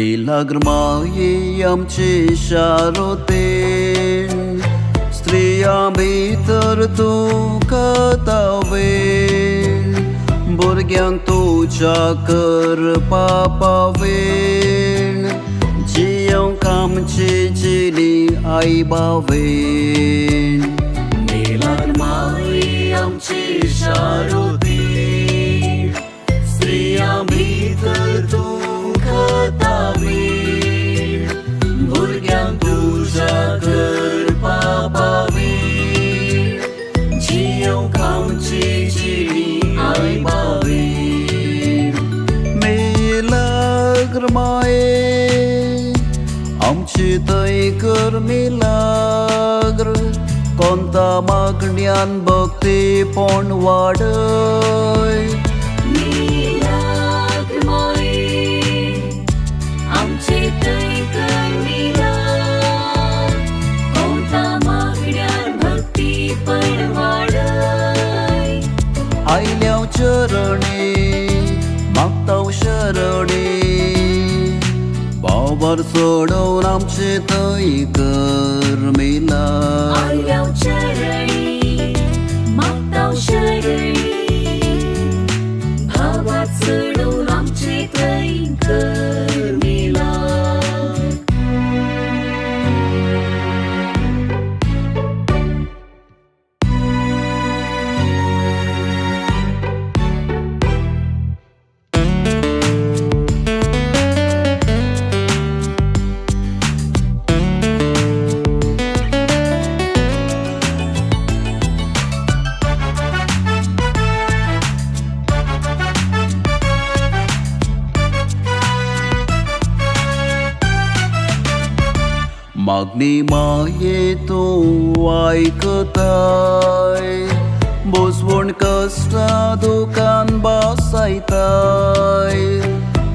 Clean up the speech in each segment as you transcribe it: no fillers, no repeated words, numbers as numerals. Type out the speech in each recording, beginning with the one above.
Milagr आमची शारोतेन स्त्रिया भितर तूं कतावेन भुरग्यांक तुज्या करपा पावेन जियोंक आमची जिणी आई बावेन Milagr आमची शारोतेन स्त्रिया भितर तूं कतावेन भुरग्यांक तुज्या करपा पावेन जियोंक आमची जिणी आई बावेन Milagr आमची थंय कर मिलाग्र कोंता मागण्यान भक्तीपण वाडय आयल्याव चरणी मागताव शरणी बावर सोडून आमचे थंय कर मिलाग्र आयल्याव चरणी मागताव शरणी भावात सोडून आमचे थंय कर मिलाग्र मागणी माये तूं आयकताय बसवून कश्टा दुकान बसयताय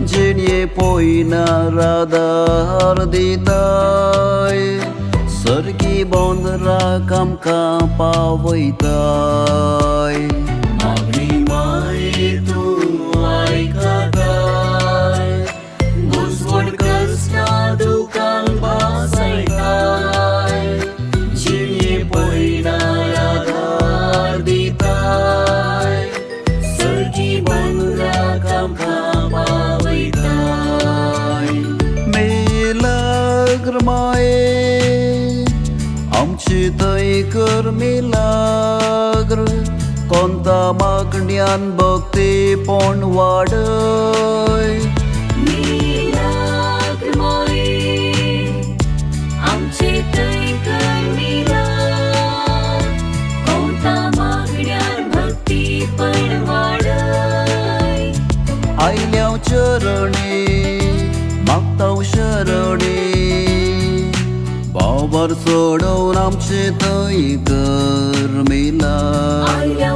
जिणये पयनार आदार दिताय सरकी बोंदराक आमकां पावयताय मागणी माये तूं आयकताय बसवून कश्टा दुकान आमची थंय कर मिलाग्र कोंता मागण्यान भक्तीपण वाडय आमचे थंय कर मिलाग्र कोंता मागण्यान भक्तीपण वाडय आयल्याव चरणी मागताव शरणी बावर सोडून आमचे थंय कर मिलाग्र